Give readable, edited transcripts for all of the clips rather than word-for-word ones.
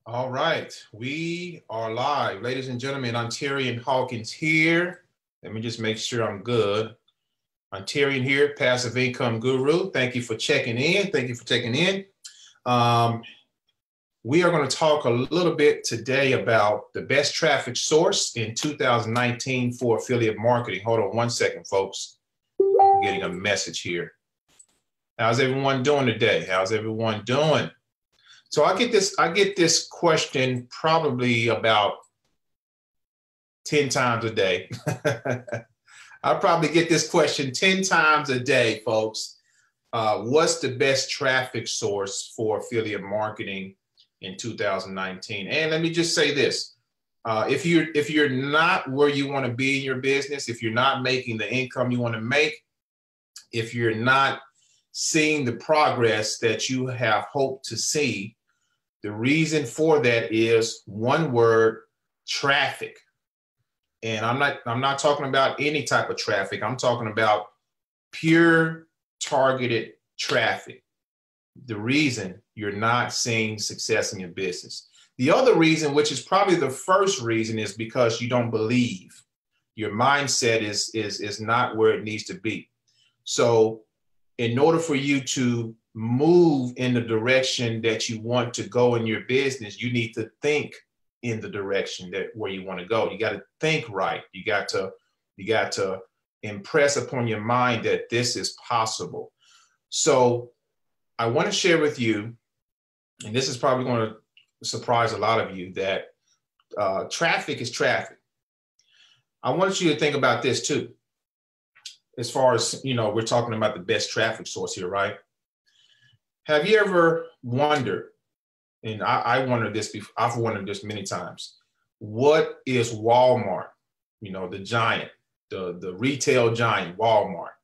All right, we are live. Ladies and gentlemen, Ontarian Hawkins here. Let me just make sure I'm good. Ontarian here, Passive Income Guru. Thank you for checking in. Thank you for checking in. We are going to talk a little bit today about the best traffic source in 2019 for affiliate marketing. Hold on one second, folks. I'm getting a message here. How's everyone doing today? How's everyone doing? So I get this question probably about 10 times a day. I probably get this question 10 times a day, folks. What's the best traffic source for affiliate marketing in 2019? And let me just say this. If you're not where you want to be in your business, if you're not making the income you want to make, if you're not seeing the progress that you have hoped to see, the reason for that is one word: traffic. And I'm not talking about any type of traffic. I'm talking about pure targeted traffic. The reason you're not seeing success in your business. The other reason, which is probably the first reason, is because you don't believe. Your mindset is not where it needs to be. So in order for you to move in the direction that you want to go in your business, you need to think in the direction that where you want to go. You got to think right. You got to impress upon your mind that this is possible. So I want to share with you, and this is probably going to surprise a lot of you, that traffic is traffic. I want you to think about this too. As far as, we're talking about the best traffic source here, right? Have you ever wondered, and I wondered this before, I've wondered this many times, what is Walmart, the giant, the retail giant, Walmart?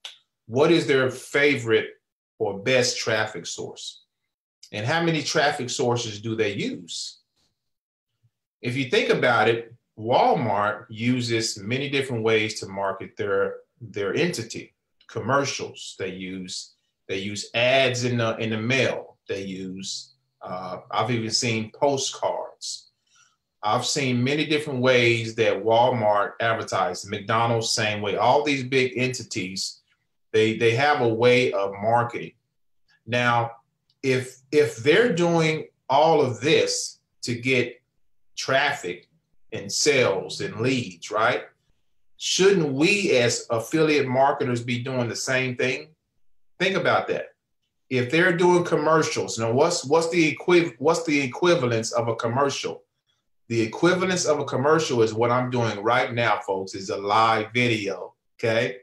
What is their favorite or best traffic source? And how many traffic sources do they use? If you think about it, Walmart uses many different ways to market their entity. Commercials, they use ads in the mail. They use, I've even seen postcards. I've seen many different ways that Walmart advertises. McDonald's, same way. All these big entities, they have a way of marketing. Now, if they're doing all of this to get traffic and sales and leads, right? Shouldn't we as affiliate marketers be doing the same thing? Think about that. If they're doing commercials, now what's the equivalence of a commercial? The equivalence of a commercial is what I'm doing right now, folks, is a live video. Okay.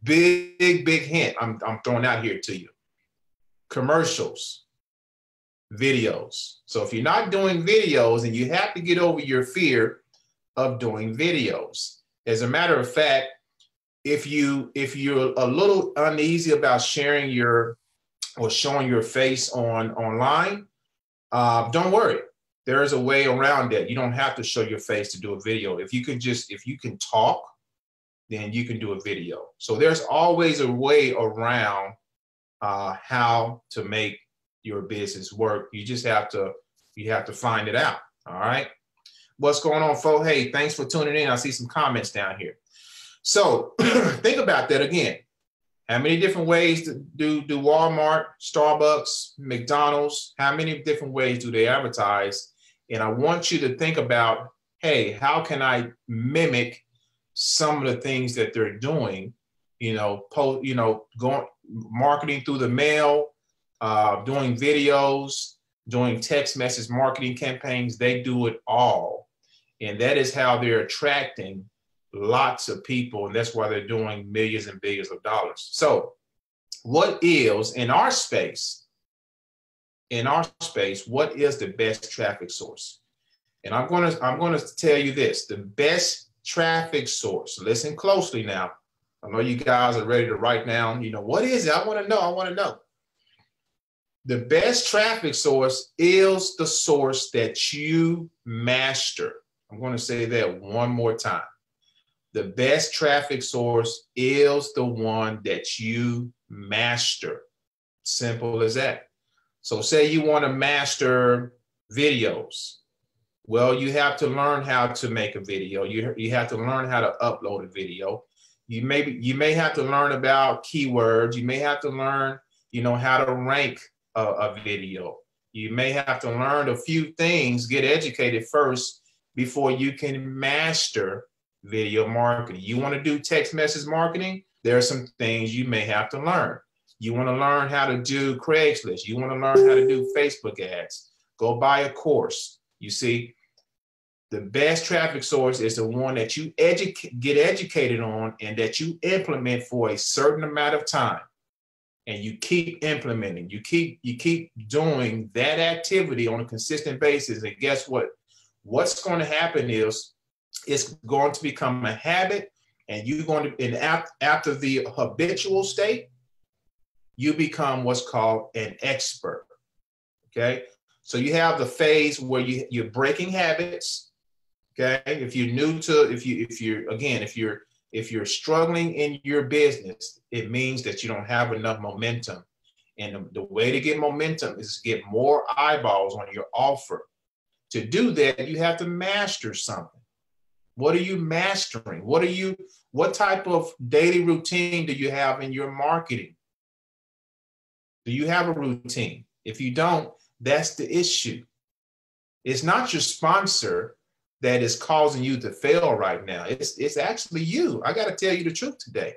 Big hint I'm throwing out here to you. Commercials, videos. So if you're not doing videos, then you have to get over your fear of doing videos. As a matter of fact, if you're a little uneasy about sharing or showing your face online, don't worry. There is a way around that. You don't have to show your face to do a video. If you can talk, then you can do a video. So there's always a way around how to make your business work. You just have to find it out. All right. What's going on, folks? Hey, thanks for tuning in. I see some comments down here. So think about that again. How many different ways do Walmart, Starbucks, McDonald's, how many different ways do they advertise? And I want you to think about, hey, how can I mimic some of the things that they're doing? Going marketing through the mail, doing videos, doing text message marketing campaigns. They do it all. And that is how they're attracting lots of people. And that's why they're doing millions and billions of dollars. So what is in our space, what is the best traffic source? And I'm going to tell you this, the best traffic source. Listen closely now. I know you guys are ready to write down, what is it? I want to know. The best traffic source is the source that you master. I'm going to say that one more time. The best traffic source is the one that you master. Simple as that. So say you want to master Videos. Well, you have to learn how to make a video. You have to learn how to upload a video. You may have to learn about keywords. You may have to learn, how to rank a video. You may have to learn a few things, get educated first before you can master video marketing. You want to do text message marketing? There are some things you may have to learn. You want to learn how to do Craigslist. You want to learn how to do Facebook ads. Go buy a course. You see, the best traffic source is the one that you get educated on and that you implement for a certain amount of time. And you keep implementing. You keep doing that activity on a consistent basis. And guess what? What's going to happen is it's going to become a habit, and you're going to, and after the habitual state, you become what's called an expert. Okay. So you have the phase where you're breaking habits. Okay. If you're new to, if you're struggling in your business, it means that you don't have enough momentum. And the way to get momentum is to get more eyeballs on your offer. To do that, you have to master something. What are you mastering? What type of daily routine do you have in your marketing? Do you have a routine? If you don't, that's the issue. It's not your sponsor that is causing you to fail right now. It's actually you. I got to tell you the truth today.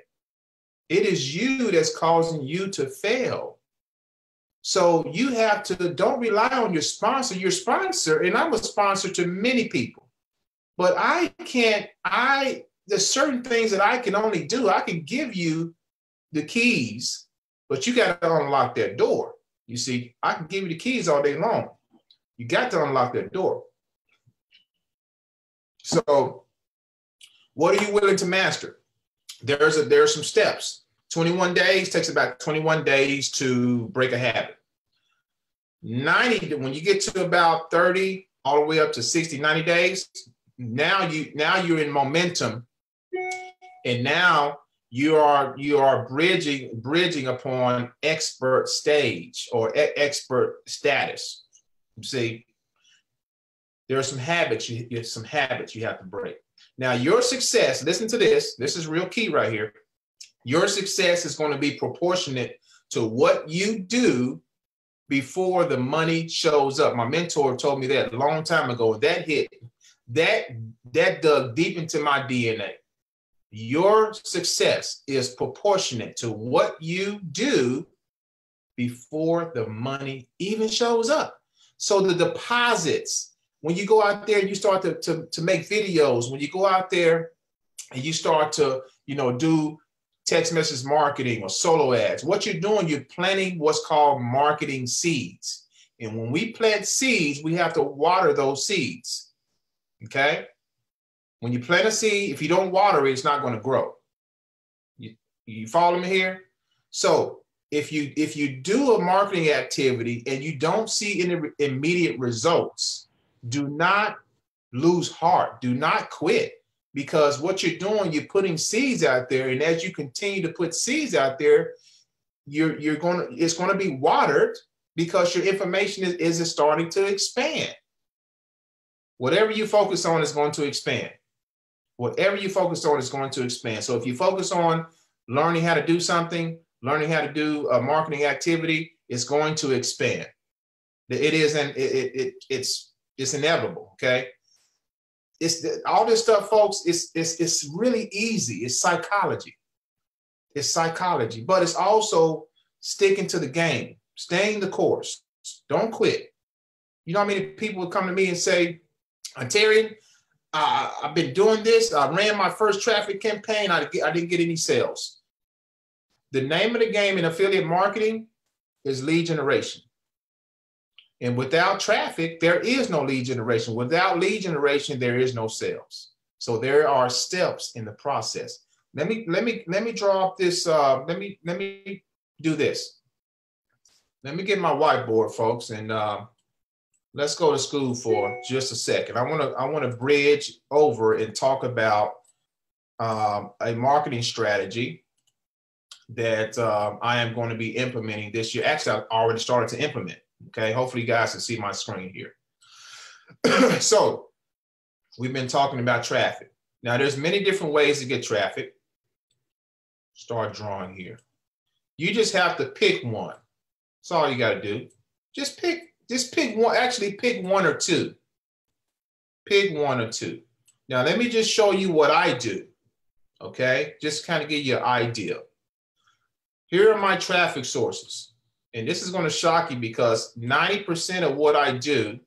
It is you that's causing you to fail. So you have to, don't rely on your sponsor. Your sponsor, and I'm a sponsor to many people, but there's certain things that I can only do. I can give you the keys, but you got to unlock that door. You see, I can give you the keys all day long. You got to unlock that door. So what are you willing to master? There are some steps. 21 days takes about 21 days to break a habit. 90, when you get to about 30, all the way up to 60, 90 days, now you're in momentum. And now you are bridging upon expert stage or expert status. You see, there are some habits you have to break. Now, your success, listen to this. This is real key right here. Your success is going to be proportionate to what you do before the money shows up. My mentor told me that a long time ago. That dug deep into my DNA. Your success is proportionate to what you do before the money even shows up. So the deposits, when you go out there and you start to make videos, when you go out there and you start to, do text message marketing or solo ads, what you're doing, you're planting what's called marketing seeds. And when we plant seeds, we have to water those seeds. Okay? When you plant a seed, if you don't water it, it's not going to grow. You follow me here? So if you do a marketing activity and you don't see any immediate results, do not lose heart. Do not quit, because what you're doing, you're putting seeds out there, and as you continue to put seeds out there, it's going to be watered because your information is starting to expand. Whatever you focus on is going to expand. Whatever you focus on is going to expand. So if you focus on learning how to do something, learning how to do a marketing activity, it's going to expand. It's inevitable. Okay. All this stuff, folks. It's really easy. It's psychology. It's psychology, but it's also sticking to the game, staying the course. Don't quit. You know how many people would come to me and say, Terry, I've been doing this. I ran my first traffic campaign. I didn't get any sales. The name of the game in affiliate marketing is lead generation. And without traffic, there is no lead generation. Without lead generation, there is no sales. So there are steps in the process. Let me draw up this. Let me do this. Let me get my whiteboard, folks, and let's go to school for just a second. I want to bridge over and talk about a marketing strategy that I am going to be implementing this year. Actually, I already started to implement. Okay, hopefully you guys can see my screen here. So we've been talking about traffic. Now there's many different ways to get traffic. Start drawing here. You just have to pick one. That's all you got to do. Just pick one. Actually, pick one or two. Pick one or two. Now, let me just show you what I do. Okay, just kind of give you an idea. Here are my traffic sources. And this is going to shock you because 90% of what I do,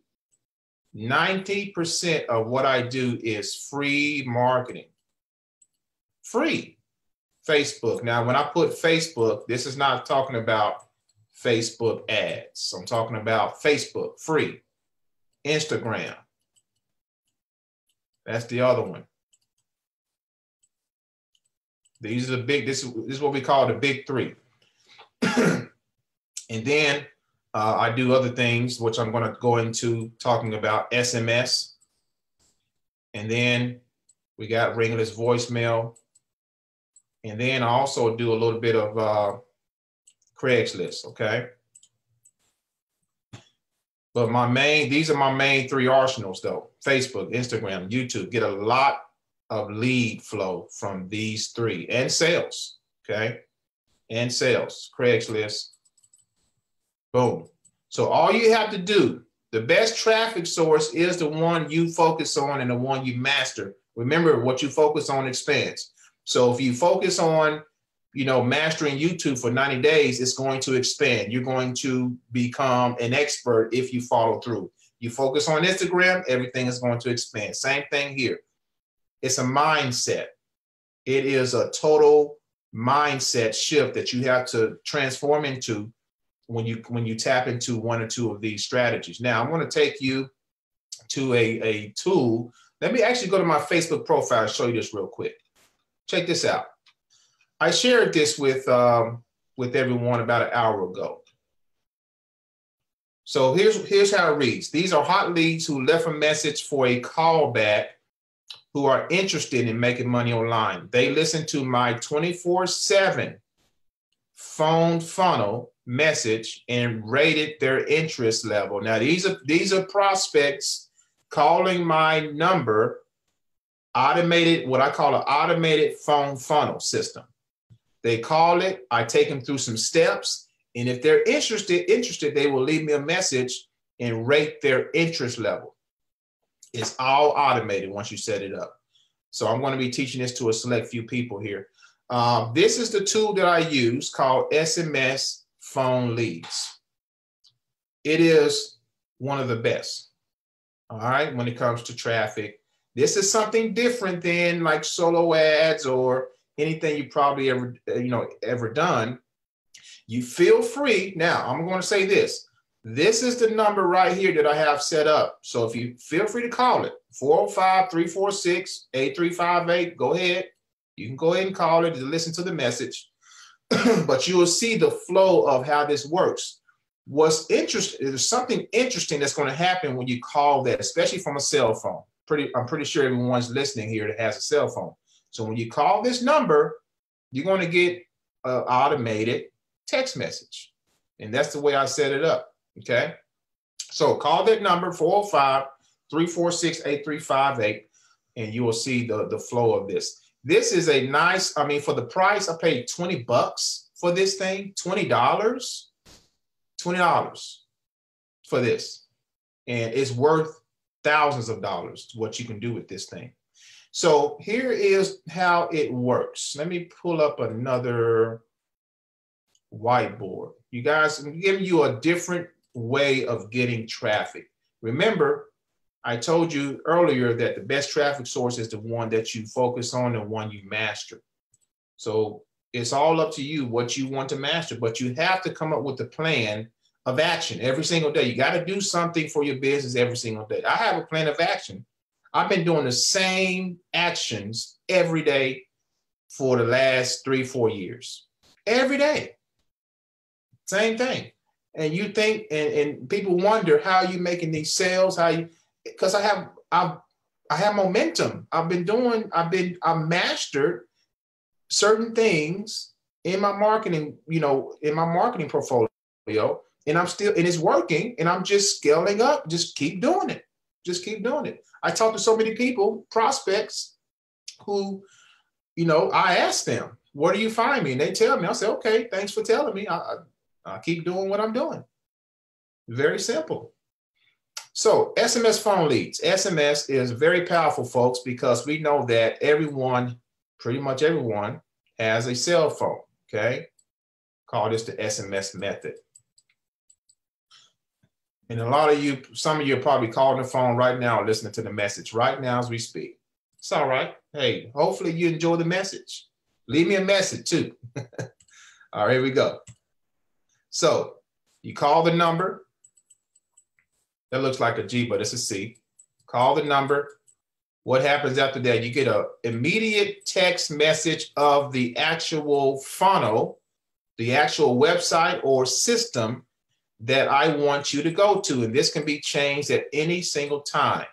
90% of what I do is free marketing. Free. Facebook. Now, when I put Facebook, this is not talking about Facebook ads. I'm talking about Facebook, free. Instagram. That's the other one. These are the big, this is what we call the big three. And then I do other things, which I'm going to go into talking about SMS. And then we got ringless voicemail. And then I also do a little bit of Craigslist, okay? But these are my main three arsenals though. Facebook, Instagram, YouTube. Get a lot of lead flow from these three and sales, okay? And sales, Craigslist, boom. So all you have to do, the best traffic source is the one you focus on and the one you master. Remember, what you focus on expands. So if you focus on, mastering YouTube for 90 days, it's going to expand. You're going to become an expert if you follow through. You focus on Instagram, everything is going to expand. Same thing here. It's a mindset. It is a total mindset shift that you have to transform into when you tap into one or two of these strategies. Now, I'm going to take you to a tool. Let me actually go to my Facebook profile and show you this real quick. Check this out. I shared this with everyone about an hour ago. So here's how it reads. These are hot leads who left a message for a callback who are interested in making money online. They listen to my 24/7 phone funnel message and rated their interest level. Now, these are prospects calling my number, automated, what I call an automated phone funnel system. They call it, I take them through some steps, and if they're interested, they will leave me a message and rate their interest level. It's all automated once you set it up. So I'm going to be teaching this to a select few people here. This is the tool that I use called SMS Phone Leads. It is one of the best, all right, when it comes to traffic. This is something different than like solo ads or anything you probably ever done. You feel free. Now, I'm going to say this. This is the number right here that I have set up. So if you feel free to call it, 405-346-8358, go ahead. You can go ahead and call it to listen to the message. But you will see the flow of how this works. What's interesting, there's something interesting that's going to happen when you call that, especially from a cell phone. I'm pretty sure everyone's listening here that has a cell phone. So when you call this number, you're going to get an automated text message. And that's the way I set it up. Okay. So call that number 405-346-8358, and you will see the flow of this. This is a nice, for the price, I paid $20 for this thing, $20 for this. And it's worth thousands of dollars, what you can do with this thing. So here is how it works. Let me pull up another whiteboard. You guys, I'm giving you a different way of getting traffic. Remember, I told you earlier that the best traffic source is the one that you focus on, the one you master. So it's all up to you what you want to master, but you have to come up with a plan of action every single day. You got to do something for your business every single day. I have a plan of action. I've been doing the same actions every day for the last 3-4 years. Every day. Same thing. And you think, and people wonder how you making these sales, because I have momentum. I've mastered certain things in my marketing, in my marketing portfolio, and and it's working, and I'm just scaling up, just keep doing it. Just keep doing it. I talk to so many people, prospects, who, you know, I ask them, where do you find me? And they tell me. I say, okay, thanks for telling me. I keep doing what I'm doing. Very simple. So SMS phone leads. SMS is very powerful, folks, because we know that everyone, pretty much everyone, has a cell phone, okay? Call this the SMS method. And a lot of you, some of you are probably calling the phone right now, listening to the message right now as we speak. It's all right. Hey, hopefully you enjoy the message. Leave me a message too. All right, here we go. So you call the number. That looks like a G, but it's a C. Call the number. What happens after that? You get an immediate text message of the actual funnel, the actual website or system that I want you to go to. And this can be changed at any single time.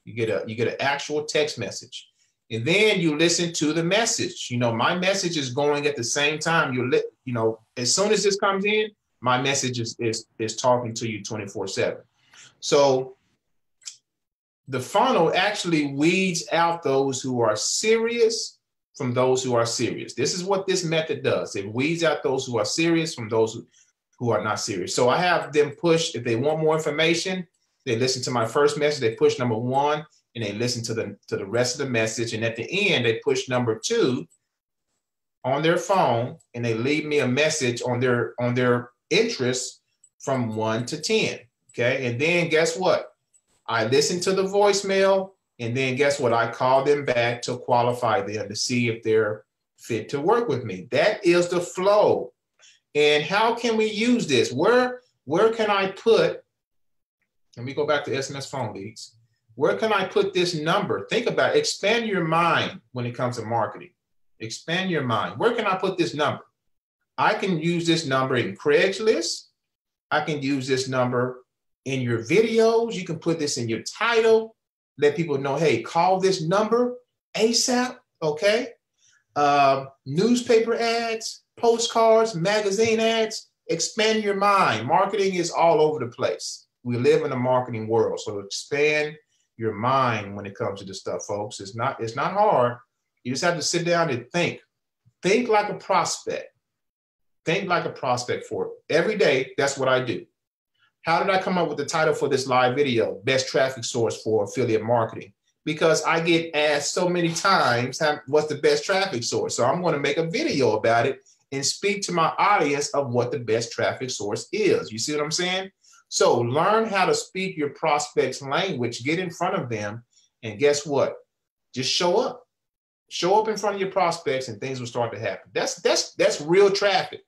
You get an actual text message. And then you listen to the message. You know, my message is going at the same time. You know, as soon as this comes in, my message is talking to you 24/7. So the funnel actually weeds out those who are serious from those who are serious. This is what this method does. It weeds out those who are serious from those who are not serious. So I have them push, if they want more information, they listen to my first message, they push number 1, and they listen to the rest of the message. And at the end, they push number 2 on their phone, and they leave me a message on their interest from 1 to 10. Okay. And then guess what? I listen to the voicemail, and then guess what? I call them back to qualify them to see if they're fit to work with me. That is the flow. And how can we use this? Where can I put, let me go back to SMS phone leads. Where can I put this number? Think about it. Expand your mind when it comes to marketing. Expand your mind. Where can I put this number? I can use this number in Craigslist. I can use this number in your videos. You can put this in your title. Let people know, hey, call this number ASAP, okay? Newspaper ads, postcards, magazine ads. Expand your mind. Marketing is all over the place. We live in a marketing world, so expand your mind when it comes to this stuff, folks. It's not hard. You just have to sit down and think. Think like a prospect. Think like a prospect for it. Every day, that's what I do. How did I come up with the title for this live video? Best traffic source for affiliate marketing. Because I get asked so many times, what's the best traffic source? So I'm going to make a video about it and speak to my audience of what the best traffic source is. You see what I'm saying? So learn how to speak your prospects' language, get in front of them, and guess what? Just show up. Show up in front of your prospects and things will start to happen. That's real traffic.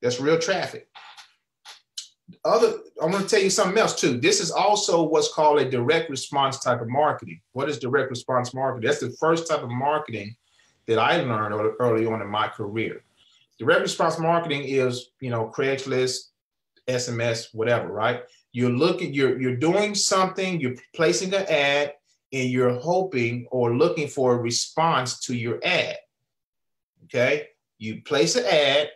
That's real traffic. I'm going to tell you something else too. This is also what's called a direct response type of marketing. What is direct response marketing? That's the first type of marketing that I learned early on in my career. Direct response marketing is, you know, Craigslist, SMS, whatever, right? You're doing something, you're placing an ad, and you're hoping or looking for a response to your ad. Okay? You place an ad,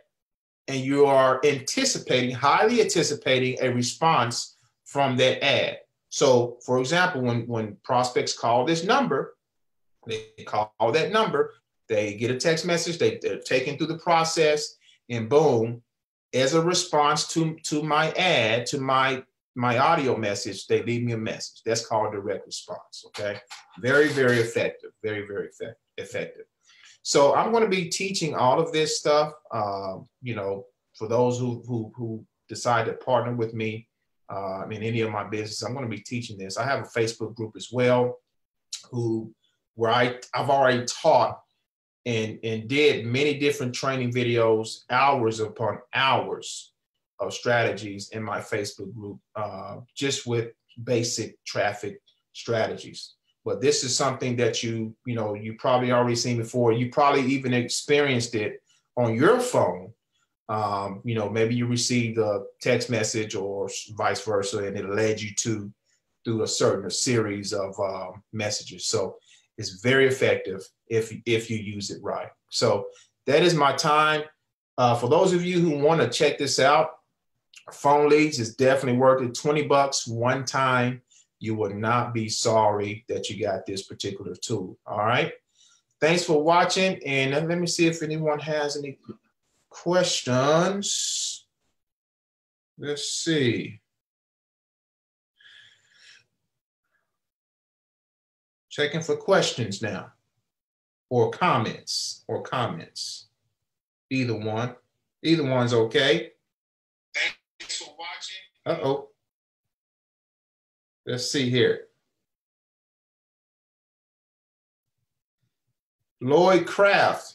and you are highly anticipating a response from that ad. So, for example, when prospects call this number, they call that number, they get a text message, they're taken through the process, and boom, as a response to my ad, to my audio message, they leave me a message. That's called direct response, okay? Very, very effective, very, very effective. So I'm going to be teaching all of this stuff, you know, for those who decide to partner with me in any of my business. I'm going to be teaching this. I have a Facebook group as well, where I've already taught and did many different training videos, hours upon hours of strategies in my Facebook group, just with basic traffic strategies. But this is something that you probably already seen before. You probably even experienced it on your phone. You know, maybe you received a text message or vice versa, and it led you through a series of messages. So it's very effective if you use it right. So that is my time. For those of you who want to check this out, phone leads is definitely worth it. $20 one time. You will not be sorry that you got this particular tool. All right. Thanks for watching. And let me see if anyone has any questions. Let's see. Checking for questions now, or comments, Either one. Either one's okay. Thanks for watching. Uh-oh. Let's see here. Lloyd Craft.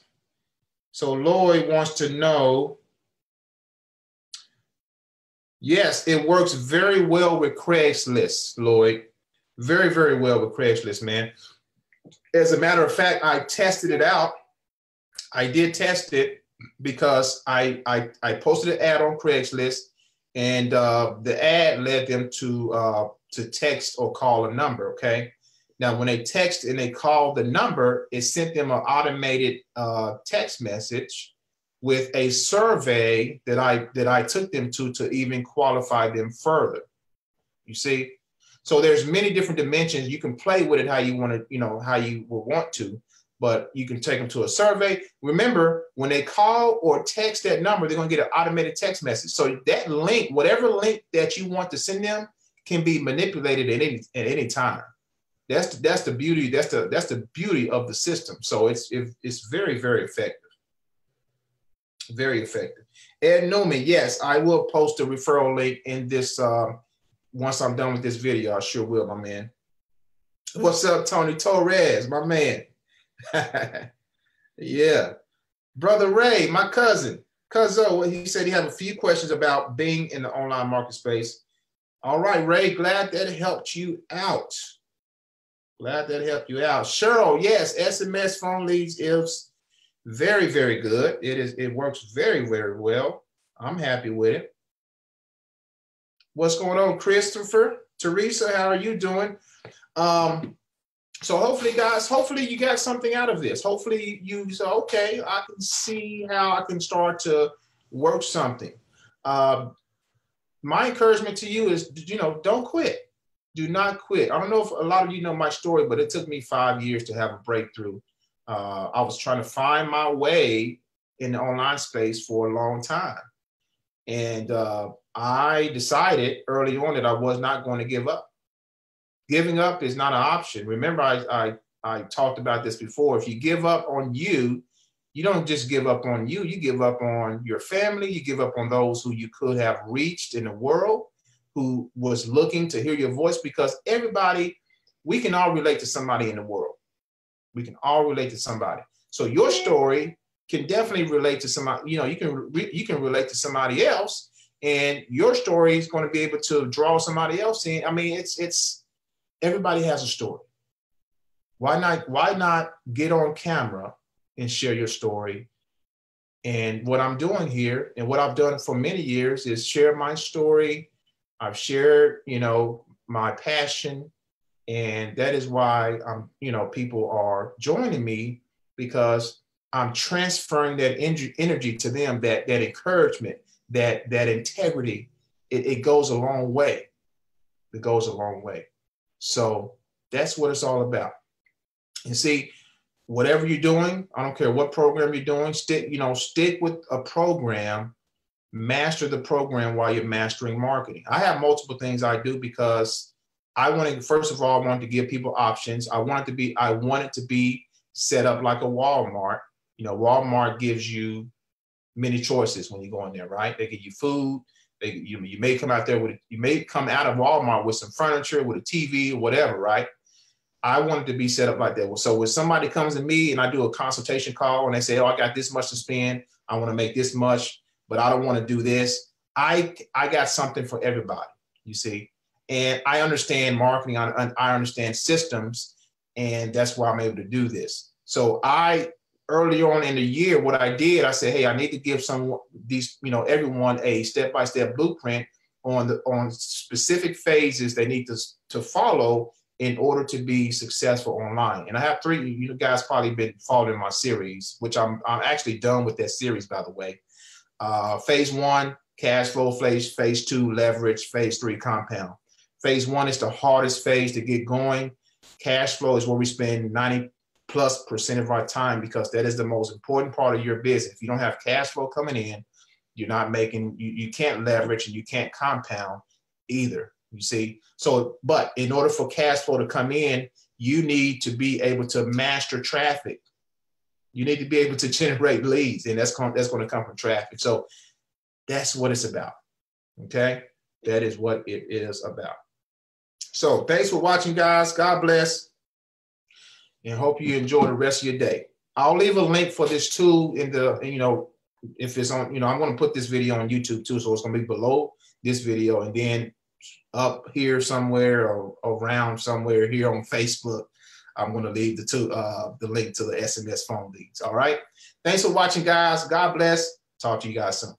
So Lloyd wants to know, yes, it works very well with Craigslist, Lloyd. Very, very well with Craigslist, man. As a matter of fact, I tested it out. I did test it because I posted an ad on Craigslist, and the ad led them to text or call a number, okay? Now, when they text and they call the number, it sent them an automated text message with a survey that I took them to even qualify them further. You see? So there's many different dimensions. You can play with it how you want to, you know, how you will want to, but you can take them to a survey. Remember, when they call or text that number, they're going to get an automated text message. So that link, whatever link that you want to send them, can be manipulated at any time. That's the beauty. That's the beauty of the system. So it's very, very effective. Very effective. Ed Newman, yes, I will post a referral link in this. Once I'm done with this video, I sure will, my man. What's up, Tony Torres, my man? Yeah. Brother Ray, my cousin. Cuzzo, he said he had a few questions about being in the online market space. All right, Ray, glad that helped you out. Glad that helped you out. Cheryl, yes, SMS phone leads is very, very good. It works very, very well. I'm happy with it. What's going on, Christopher? Teresa, how are you doing? So hopefully, guys, hopefully you got something out of this. Hopefully you say, okay, I can see how I can start to work something. My encouragement to you is, you know, don't quit. Do not quit. I don't know if a lot of you know my story, but it took me 5 years to have a breakthrough. I was trying to find my way in the online space for a long time. And I decided early on that I was not going to give up. Giving up is not an option. Remember, I talked about this before. If you give up on you, you don't just give up on you. You give up on your family. You give up on those who you could have reached in the world, who was looking to hear your voice, because everybody, we can all relate to somebody in the world. We can all relate to somebody. So your story can definitely relate to somebody, you know, you can relate to somebody else, and your story is going to be able to draw somebody else in. I mean, it's everybody has a story. Why not get on camera and share your story? And what I'm doing here, and what I've done for many years, is share my story. I've shared, you know, my passion, and that is why people are joining me, because I'm transferring that energy to them, that encouragement, that integrity. It goes a long way. It goes a long way. So that's what it's all about. And see, whatever you're doing, I don't care what program you're doing, stick with a program, master the program while you're mastering marketing. I have multiple things I do because first of all, I wanted to give people options. I want it to be set up like a Walmart. You know, Walmart gives you many choices when you go in there, right? They give you food. You may come out of Walmart with some furniture, with a TV, or whatever, right? I want it to be set up like that. So when somebody comes to me and I do a consultation call and they say, oh, I got this much to spend, I want to make this much, but I don't want to do this. I got something for everybody, you see? And I understand marketing, I understand systems, and that's why I'm able to do this. So early on in the year, what I did, I said, hey, I need to give everyone a step-by-step blueprint on specific phases they need to follow in order to be successful online. And I have 3, you guys probably been following my series, which I'm actually done with that series, by the way. Phase 1, cash flow, phase 2, leverage, phase 3, compound. Phase one is the hardest phase to get going. Cash flow is where we spend 90+% of our time, because that is the most important part of your business. If you don't have cash flow coming in, you're not making, you can't leverage and you can't compound either, you see? So, but in order for cash flow to come in, you need to be able to master traffic. You need to be able to generate leads, and that's going to come from traffic. So that's what it's about, okay? That is what it is about. So thanks for watching, guys. God bless, and hope you enjoy the rest of your day. I'll leave a link for this tool in the, if it's on, I'm going to put this video on YouTube too, so it's going to be below this video, and then up here somewhere or around somewhere here on Facebook, I'm going to leave the link to the SMS phone leads. All right. Thanks for watching, guys. God bless. Talk to you guys soon.